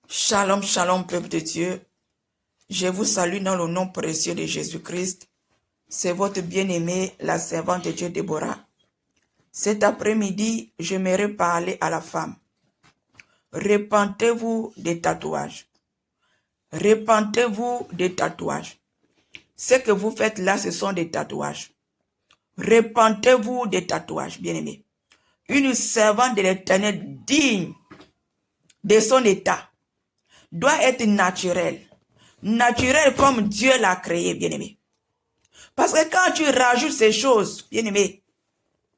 Shalom, shalom, peuple de Dieu. Je vous salue dans le nom précieux de Jésus-Christ. C'est votre bien-aimée, la servante de Dieu Déborah. Cet après-midi, j'aimerais parler à la femme. Repentez-vous des tatouages. Repentez-vous des tatouages. Ce que vous faites là, ce sont des tatouages. Repentez-vous des tatouages, bien-aimés. Une servante de l'Éternel digne de son état doit être naturelle. Naturelle comme Dieu l'a créé, bien-aimé. Parce que quand tu rajoutes ces choses, bien-aimé,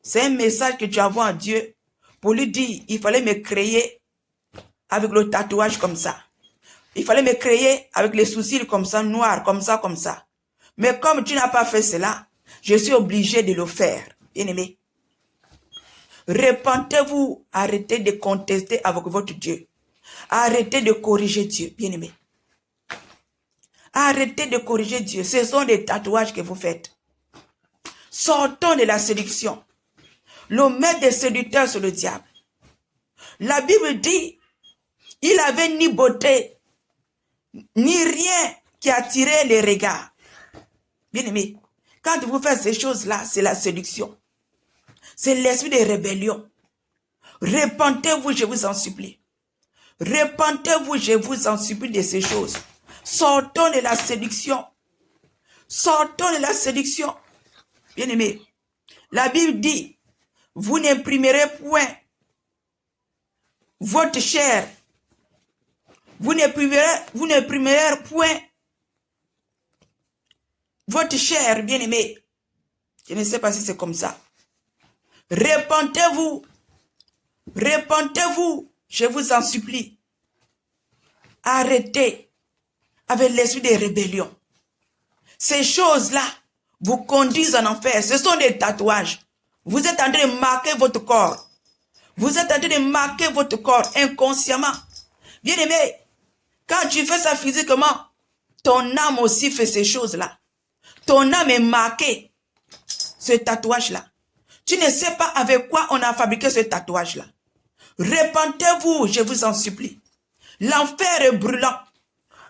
c'est un message que tu envoies à Dieu pour lui dire, il fallait me créer avec le tatouage comme ça. Il fallait me créer avec les sourcils comme ça, noirs, comme ça, comme ça. Mais comme tu n'as pas fait cela, je suis obligé de le faire, bien-aimé. Repentez-vous, arrêtez de contester avec votre Dieu. Arrêtez de corriger Dieu, bien-aimé. Arrêtez de corriger Dieu. Ce sont des tatouages que vous faites. Sortons de la séduction. Le maître des séducteurs, c'est le diable. La Bible dit, il avait ni beauté, ni rien qui attirait les regards. Bien-aimé, quand vous faites ces choses-là, c'est la séduction. C'est l'esprit de rébellion. Repentez-vous, je vous en supplie. Repentez-vous, je vous en supplie de ces choses. Sortons de la séduction. Sortons de la séduction. Bien-aimé, la Bible dit, vous n'imprimerez point votre chair. Vous n'imprimerez point votre chair, bien-aimé. Je ne sais pas si c'est comme ça. Repentez-vous. Repentez-vous, je vous en supplie. Arrêtez avec l'esprit de rébellion. Ces choses-là vous conduisent en enfer. Ce sont des tatouages. Vous êtes en train de marquer votre corps. Vous êtes en train de marquer votre corps inconsciemment. Bien-aimé, quand tu fais ça physiquement, ton âme aussi fait ces choses-là. Ton âme est marquée, ce tatouage-là. Tu ne sais pas avec quoi on a fabriqué ce tatouage-là. Repentez-vous, je vous en supplie. L'enfer est brûlant.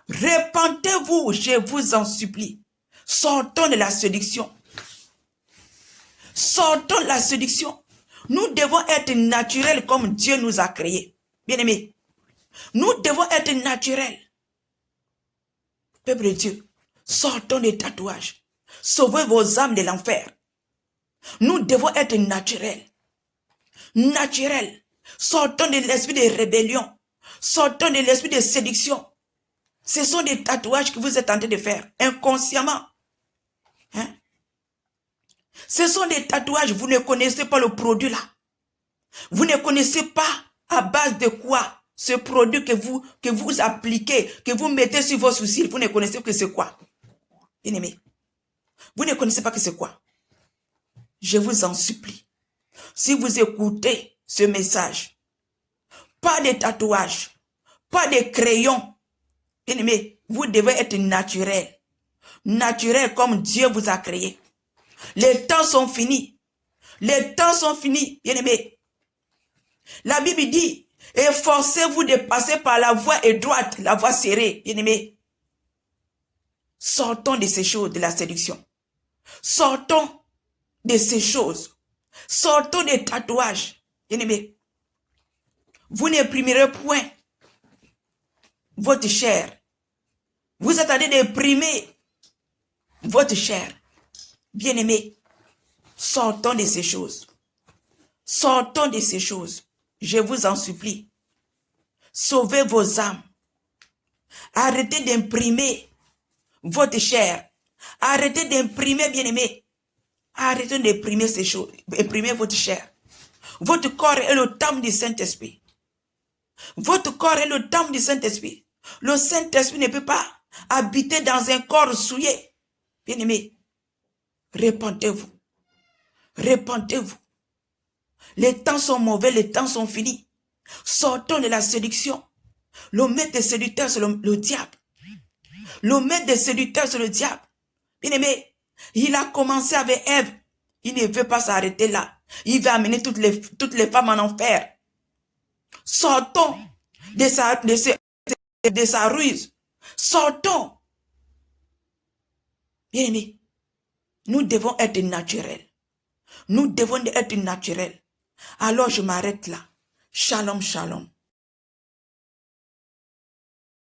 Repentez-vous, je vous en supplie. Sortons de la séduction. Sortons de la séduction. Nous devons être naturels comme Dieu nous a créés. Bien-aimés, nous devons être naturels. Peuple de Dieu, sortons des tatouages. Sauvez vos âmes de l'enfer. Nous devons être naturels. Naturels. Sortons de l'esprit de rébellion. Sortons de l'esprit de séduction. Ce sont des tatouages que vous êtes en train de faire inconsciemment. Hein? Ce sont des tatouages, vous ne connaissez pas le produit là. Vous ne connaissez pas à base de quoi ce produit que vous appliquez, que vous mettez sur vos sourcils, vous ne connaissez que c'est quoi. Bien-aimé, vous ne connaissez pas que c'est quoi. Je vous en supplie. Si vous écoutez ce message, pas de tatouage, pas de crayon. Bien-aimé, vous devez être naturel. Naturel comme Dieu vous a créé. Les temps sont finis. Les temps sont finis, bien-aimé. La Bible dit, efforcez-vous de passer par la voie étroite, la voie serrée, bien-aimé. Sortons de ces choses, de la séduction. Sortons de ces choses. Sortons des tatouages, bien-aimé. Vous n'imprimerez point votre chair. Vous êtes en train d'imprimer votre chair. Bien-aimé, sortons de ces choses. Sortons de ces choses. Je vous en supplie. Sauvez vos âmes. Arrêtez d'imprimer votre chair. Arrêtez d'imprimer, bien-aimé. Arrêtez d'imprimer ces choses. Imprimez votre chair. Votre corps est le temple du Saint-Esprit. Votre corps est le temple du Saint-Esprit. Le Saint-Esprit ne peut pas habiter dans un corps souillé. Bien-aimé, repentez-vous. Repentez-vous. Les temps sont mauvais, les temps sont finis. Sortons de la séduction. Le maître des séducteurs, c'est le diable. Le maître des séducteurs, c'est le diable. Bien-aimé, il a commencé avec Ève. Il ne veut pas s'arrêter là. Il va amener toutes les femmes en enfer. Sortons de ce de sa ruse. Sortons. Bien-aimés, nous devons être naturels. Nous devons être naturels. Alors je m'arrête là. Shalom, shalom.